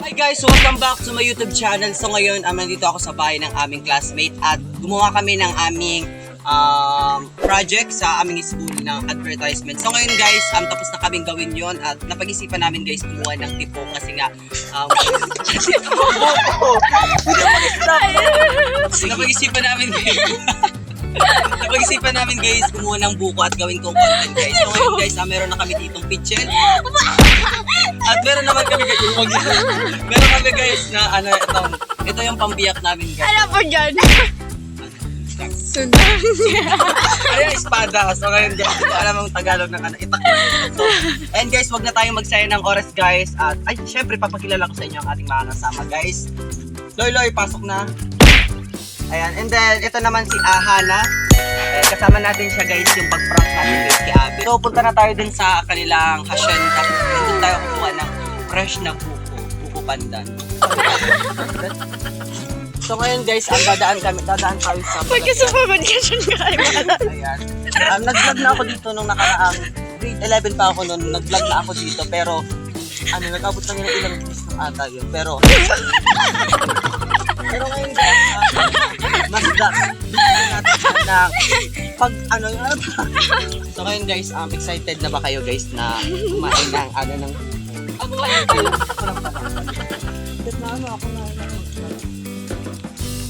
Hi guys, welcome back to my YouTube channel. So ngayon, nandito ako sa bahay ng aming classmate at gumawa kami ng aming project sa aming school ng advertisement. So ngayon guys, tapos na kaming gawin yon at napag-isipan namin guys kumuha ng tipo kasi nga napag-isipan namin guys kumuha ng buko at gawin kong content guys. So ngayon guys, meron na kami ditong kitchen. At meron naman kami guys na ito yung pambiyak namin guys. Alam mo dyan. Sundan. Ay, espada. So ngayon guys, ito alam ang Tagalog ng itak. So, and guys, wag na tayong magsayang ng oras guys. At ay, syempre papakilala ko sa inyo ang ating mga kasama guys. Loy, pasok na. Ayan, and then ito naman si Hana. Kasama natin siya guys yung pag-prank natin guys kay Abby. So punta na tayo din sa kanilang hacienda. Doon tayo kukuha ng fresh na buko pandan. So ngayon guys, dadaan tayo sa Pagkasumabad ka dyan ka. Ayan. Nag-vlog na ako dito nung nakaraang grade 11 pa ako noon. Nag-vlog na ako dito pero nag-abot lang yun ng ilang views ng ata yun. Pero ngayon guys, mas natin na pag So ngayon guys, excited na ba kayo guys na kumain ng ako lang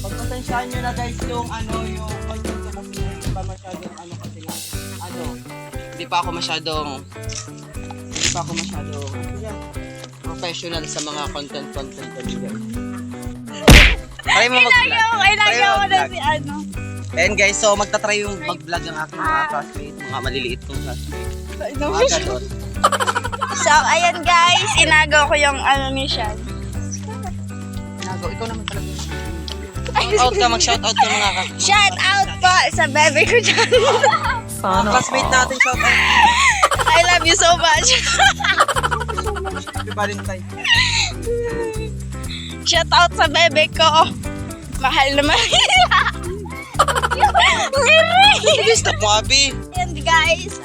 pagpasensyahan nyo na guys yung content ko kasi hindi pa masyadong kasi nga hindi pa ako masyadong professional sa mga content ko guys. Try mo mag-vlog. Kailangan ko na si And guys, so magta-try yung mag-vlog ng aking mga classmates, mga maliliit kong classmates. Mga ganon. So, ayan guys, inagaw ko yung ni Sean. Nagaw, ikaw naman talaga. Mag-shoutout ka mga classmates. Shout out po sa bebe ko dyan. Classmate natin, shoutout. I love you so much. Happy Valentine. Shout out sa bebe ko. Mahal na mahal. Stop mo, Abby. And guys,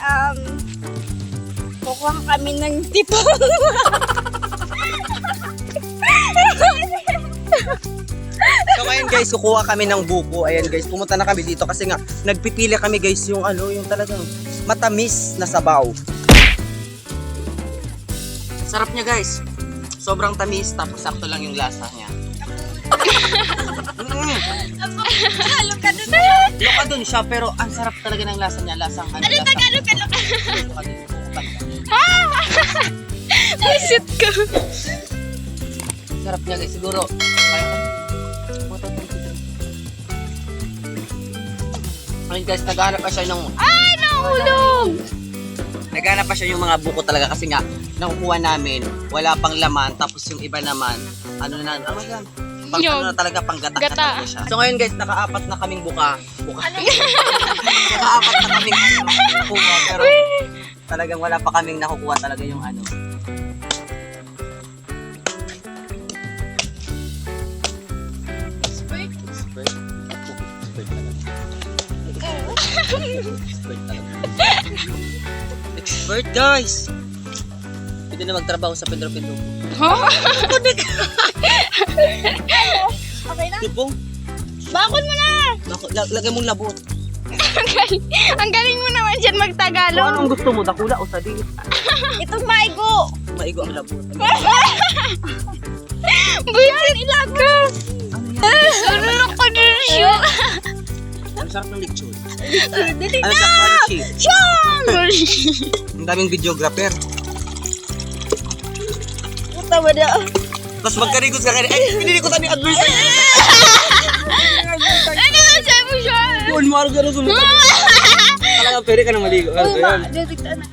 kukuha kami ng tipong. So ngayon guys, kukuha kami ng buko. Ayan guys, pumunta na kami dito kasi nga nagpipili kami guys yung yung talagang matamis na sabaw. Sarap niya guys. Sobrang tamis tapos sakto lang yung lasa niya. Halo ka dun. Loka dun siya pero ang sarap talaga ng lasa niya. Lasang Ano Tagalog ka? Visit ka. Sarap niya guys, siguro. Ayun guys, naghanap pa siya ng Ay, nahulog! Naghanap pa siya yung mga buko talaga kasi nga nakukuha namin, wala pang laman, tapos yung iba naman, na talaga pang gata talaga siya. So ngayon guys, nakaapat na kaming buka. Nakaapat na kaming buka, pero talagang wala pa kaming nakukuha talaga yung Expert guys! Pwede na magtrabaho sa Pedro. Okay na? Tipong, Bakon mo na! lagay mong labot. Ang galing mo naman dyan magtagalog. Anong gusto mo? Dakula o sadit? Itong maigo. Maigo ang labot. Buyan ilaga. Ano ko din siya? Ang sarap ng lechon. Dali Ano na! siya? Crunchy. Siyang! Ang daming videographer. Puta ba na? Tapos magkarigos ka kanina. Ay, pinilikutan yung adversaire. Ano na siya mo siya? Yun, marga na sumunod. Talaga, pwede ka na maligo. Oo ba? Ayun. Didiktaan na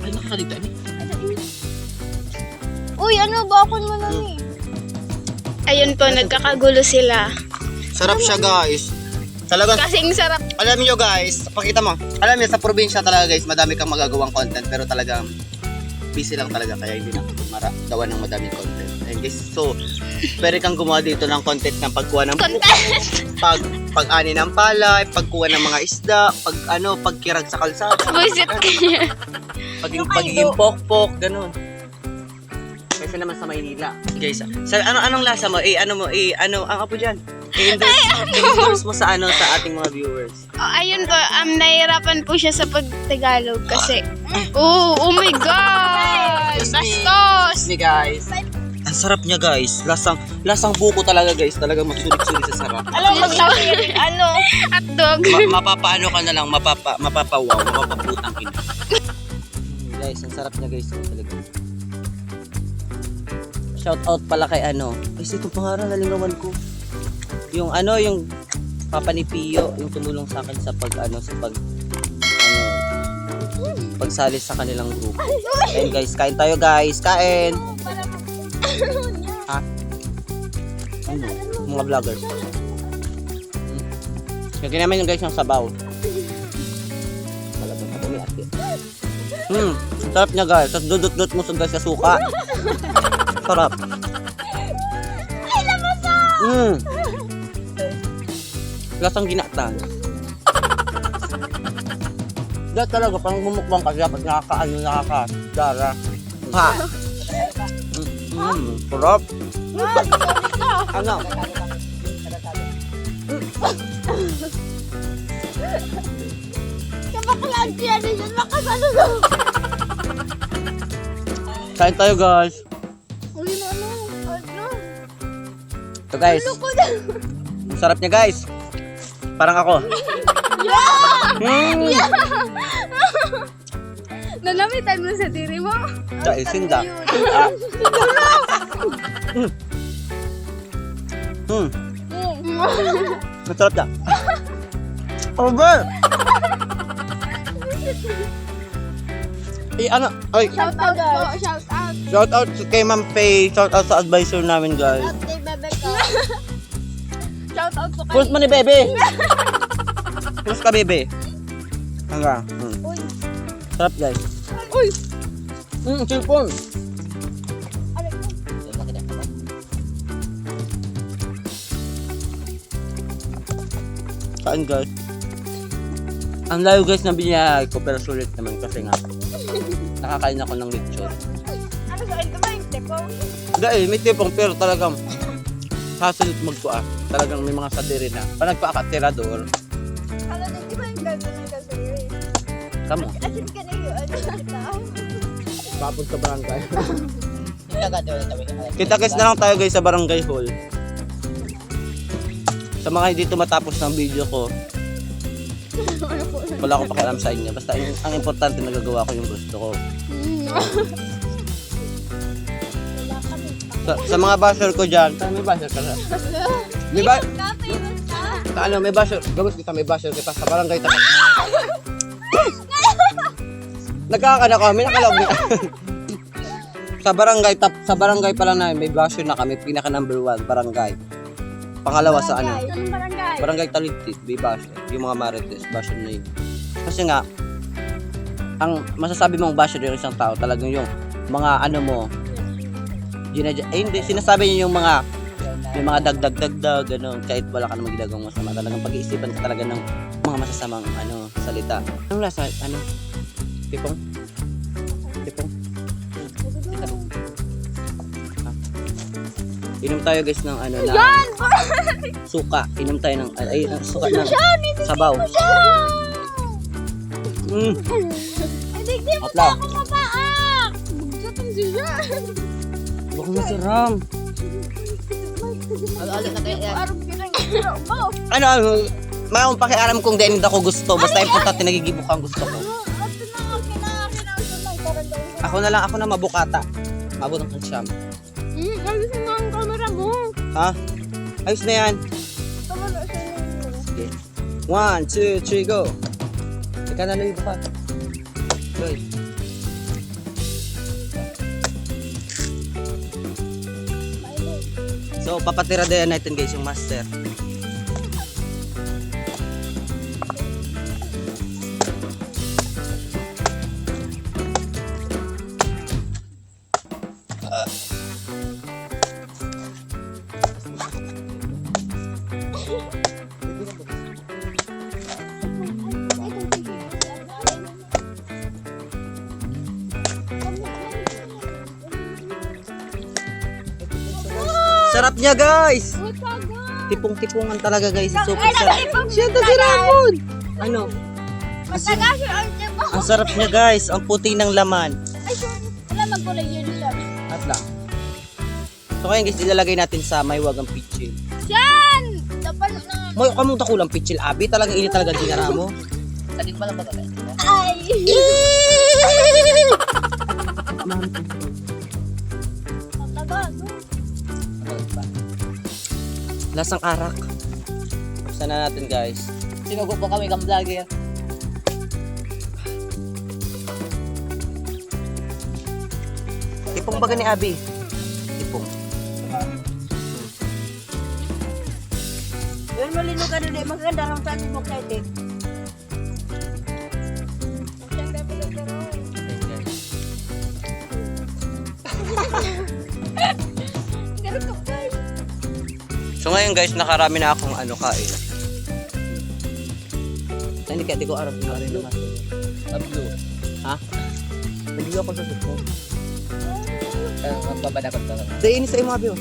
Ay, nakakalita niya. Uy, bakon mo na eh. Ayun po, nagkakagulo sila. Sarap siya, guys. Talagang, Kasing sarap. alam niyo guys, pakita mo. Alam niyo, sa probinsya talaga guys, madami kang magagawang content. Pero talagang, busy lang talaga. Kaya hindi na gawa ng madaming content. Ayun guys, so, pwede kang gumawa dito ng content ng pagkuha ng pag-ani ng palay, pagkuha ng mga isda, pagkirag sa kalsada. Buisit ka niya. Pagiging pokpok, ganun. Kasi Kasi naman sa Maynila. Guys, anong lasa mo? Ano ang apo dyan? I-endorse mo sa ating mga viewers. Ayun po, nahihirapan po siya sa pag-Tagalog kasi, oh my God! Bastos! Ni guys. Ang sarap niya guys. Lasang buko talaga guys. Talagang magsulit-sulit sa sarap. Alam mo, hotdog. Mapapaano ka na lang, mapapawaw, mapaputang ina. Guys, ang sarap niya guys. Talaga. Shout out pala kay Guys, itong pangalan nalingawan ko. Yung yung papa ni Pio, yung tumulong sa akin sa pagsali sa kanilang group. Ayun guys, kain tayo guys. Kain. Ha? Mga vloggers. Kaya naman yung guys ng sabaw. Talagang madumi ate. Sarap niya guys. Tapos dudot-dot mo guys sa suka. Sarap. Lasang ginatang. Dahil talaga, pang bumukbang ka siya pag nakaka-dara. Ha? Sarap. Ano? Kain tayo guys. Ito guys. Ang sarap niya guys. Parang ako. Nalamitan mo sa diri mo? Sinda. Masarap niya. Over! Ay, Shout out po, shout out. shout out kay Ma'am Faye. Shout out sa advisor namin guys. Kay bebe ko. Shout out po kay... Pulos mo ni Bebe. Pulos ka Bebe. Hanggang. Uy. Sarap guys. Uy. Cellphone. Kain guys. Ang layo guys na biniyay ko pero sulit naman kasi nga nakakain ako ng lechon. Ano sa akin ba yung tepo? Dahil may tipong pero talagang sasalit magkuha. Talagang may mga sadiri na. Pag nagpaka tirador. Ano din, di ba yung gagawin ng gagawin? Kamo. Asin ka na yun. Papun sa barangay. Kita-kits na lang tayo guys sa barangay hall. Sa mga hindi tumatapos ng video ko, wala akong pakialam sa inyo. Basta ang importante nagagawa ko yung gusto ko. Sa mga basher ko dyan, may basher ka na. May basher. Gabos kita, may basher kita sa barangay tapat. Nagkakana kami, nakalog na. Sa barangay pa lang namin, may basher na kami. Pinaka number 1, barangay. Pangalawa sa Anong barangay? Barangay Talintit, may basher. Yung mga marites, basher na yun. Kasi nga, ang masasabi mong basher yung isang tao, talagang yung mga hindi, sinasabi niyo yung mga may mga dagdag, gano'n, kahit wala ka namang ginagawang masama. Talagang pag-iisipan ka talaga ng mga masasamang salita. Anong lasa? Tipong? Inom tayo guys ng suka. Inom tayo ng suka ng sabaw. Hindi mo Atla. ako mapaak! Bugatan siya. Baka masiram. Arap ka ng hero mo. May akong pakialam kung din ako gusto. Basta importante nagigibok ang gusto ko. Ako na mabukata. Mabot ang siyam. Ayos na ang camera mo. Ha? Ayos na yan. Sige. 1, 2, 3, go. Ika na lang pa. Good. So, papatira din natin guys yung master. Sarap niya guys. Tipong-tipungan talaga guys. Super sarap. Siya to si Ramon. Ano? Ang sarap niya guys. Ang puti ng laman. At lang. So ngayon guys, ilalagay natin sa maywagang pitchil. May kamong takulang pitchil, Abi. Talagang init talaga ginara mo. Tagig pa lang ba ito? Lasang arak. Buksan na natin guys. Sinugo po kami kang vlogger. Tipong baga ni Abi. Tipong. Yun malino ka dili maganda ram sa mo kay te. So ngayon guys, nakarami na akong kain. Hindi kaya di ko arap na rin naman. Ablo. Ha? Nagigil ako sa suko. Magbabadakot pa lang. Sa inis sa imo Abi oh.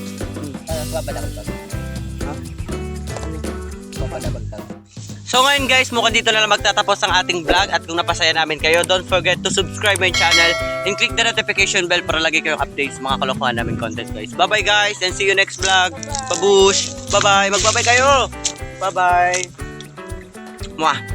Magbabadakot pa lang. Ha? Magbabadakot pa lang. So ngayon guys, mukhang dito na lang magtatapos ang ating vlog at kung napasaya namin kayo, don't forget to subscribe my channel and click the notification bell para lagi kayong updates sa mga kalokohan namin content guys. Bye bye guys and see you next vlog. Babush! Bye bye! Magbabay kayo! Bye bye! Mwah!